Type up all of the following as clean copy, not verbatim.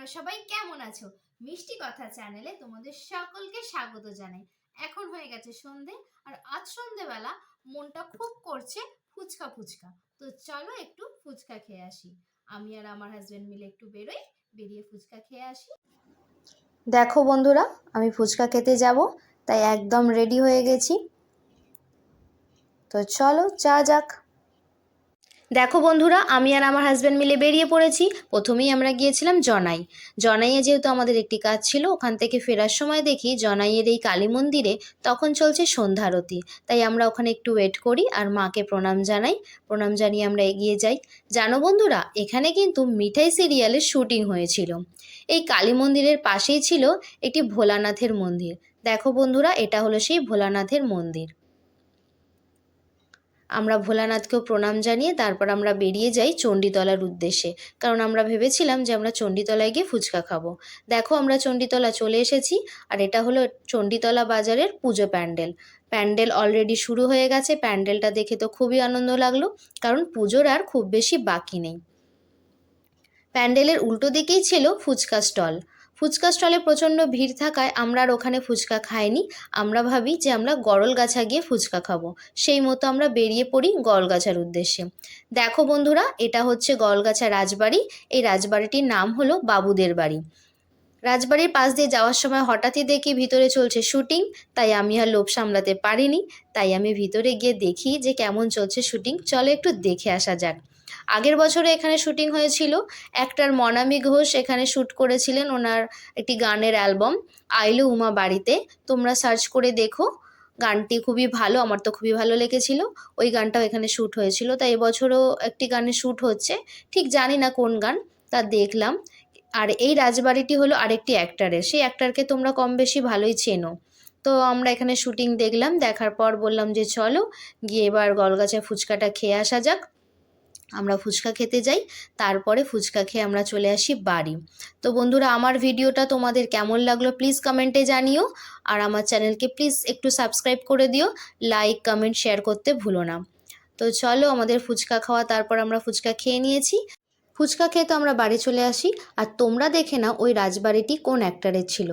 তোমরা সবাই কেমন আছো? মিষ্টি কথা চ্যানেলে তোমাদের সকলকে স্বাগত জানাই। এখন হয়ে গেছে সন্ধে, আর আজ সন্ধেবেলা মনটা খুব করছে ফুচকা ফুচকা। তো চলো একটু ফুচকা খেয়ে আসি। আমি আর আমার হাজবেন্ড মিলে একটু বেরিয়ে ফুচকা খেয়ে আসি। দেখো বন্ধুরা, আমি ফুচকা খেতে যাব, তাই একদম রেডি হয়ে গেছি। তো চলো যা যাক। দেখো বন্ধুরা, আমি আর আমার হাজব্যান্ড মিলে বেরিয়ে পড়েছি। প্রথমেই আমরা গিয়েছিলাম জনাইয়ে, যেহেতু আমাদের একটি কাজ ছিল। ওখান থেকে ফেরার সময় দেখি জনাইয়ের এই কালী মন্দিরে তখন চলছে সন্ধ্যারতি, তাই আমরা ওখানে একটু ওয়েট করি আর মাকে প্রণাম জানাই। প্রণাম জানিয়ে আমরা এগিয়ে যাই। জানো বন্ধুরা, এখানে কিন্তু মিঠাই সিরিয়ালের শুটিং হয়েছিল। এই কালী মন্দিরের পাশেই ছিল একটি ভোলানাথের মন্দির। দেখো বন্ধুরা, এটা হলো সেই ভোলানাথের মন্দির। আমরা ভোলানাথকেও প্রণাম জানিয়ে তারপর আমরা বেরিয়ে যাই চণ্ডীতলার উদ্দেশ্যে, কারণ আমরা ভেবেছিলাম যে আমরা চণ্ডীতলায় গিয়ে ফুচকা খাবো। দেখো, আমরা চণ্ডীতলা চলে এসেছি, আর এটা হলো চণ্ডীতলা বাজারের পুজো প্যান্ডেল। প্যান্ডেল অলরেডি শুরু হয়ে গেছে। প্যান্ডেলটা দেখে তো খুবই আনন্দ লাগলো, কারণ পুজোর আর খুব বেশি বাকি নেই। প্যান্ডেলের উল্টো দিকেই ছিল ফুচকা স্টল। ফুচকা স্টলে প্রচণ্ড ভিড় থাকায় আমরা আর ওখানে ফুচকা খাইনি। আমরা ভাবি যে আমরা গরলগাছা গিয়ে ফুচকা খাবো। সেই মতো আমরা বেরিয়ে পড়ি গরলগাছার উদ্দেশ্যে। দেখো বন্ধুরা, এটা হচ্ছে গরলগাছা রাজবাড়ি। এই রাজবাড়িটির নাম হলো বাবুদের বাড়ি। রাজবাড়ির পাশ দিয়ে যাওয়ার সময় হঠাৎই দেখি ভিতরে চলছে শুটিং, তাই আমি আর লোভ সামলাতে পারিনি। তাই আমি ভিতরে গিয়ে দেখি যে কেমন চলছে শুটিং। চলো একটু দেখে আসা যাক। আগের বছরে এখানে শুটিং হয়েছিল। অ্যাক্টর মনামি ঘোষ এখানে শ্যুট করেছিলেন ওনার একটি গানের অ্যালবাম আইলো উমা বাড়িতে। তোমরা সার্চ করে দেখো, গানটি খুবই ভালো, আমার তো খুবই ভালো লেগেছিল। ওই গানটাও এখানে শ্যুট হয়েছিল। তাই এবছরও একটি গানে শ্যুট হচ্ছে, ঠিক জানি না কোন গান, তা দেখলাম। আর এই রাজবাড়িটি হলো আরেকটি অ্যাক্টরের, সেই অ্যাক্টরকে তোমরা কম বেশি ভালোই চেনো। তো আমরা এখানে শুটিং দেখলাম, দেখার পর বললাম যে চলো গিয়ে এবার গলগাছা ফুচকাটা খেয়ে আসা যাক। আমরা ফুচকা খেতে যাই, তারপরে ফুচকা খেয়ে আমরা চলে আসি বাড়ি। তো বন্ধুরা, আমার ভিডিওটা তোমাদের কেমন লাগলো প্লিজ কমেন্টে জানিও, আর আমার চ্যানেলকে প্লিজ একটু সাবস্ক্রাইব করে দিও। লাইক কমেন্ট শেয়ার করতে ভুলো না। তো চলো, আমাদের ফুচকা খাওয়া, তারপর আমরা ফুচকা খেয়ে নিয়েছি। ফুচকা খেয়ে তো আমরা বাড়ি চলে আসি। আর তোমরা দেখে নাও ওই রাজবাড়িটি কোন অ্যাক্টরের ছিল।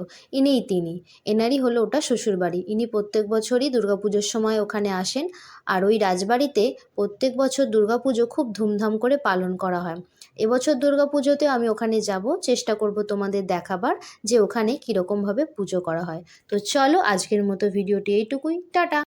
তিনি, এনারই হলো ওটা শ্বশুরবাড়ি। ইনি প্রত্যেক বছরই দুর্গাপুজোর সময় ওখানে আসেন। আর ওই রাজবাড়িতে প্রত্যেক বছর দুর্গাপুজো খুব ধুমধাম করে পালন করা হয়। এবছর দুর্গাপুজোতেও আমি ওখানে যাব, চেষ্টা করব তোমাদের দেখাবার যে ওখানে কীরকমভাবে পুজো করা হয়। তো চলো, আজকের মতো ভিডিওটি এইটুকুই। টাটা।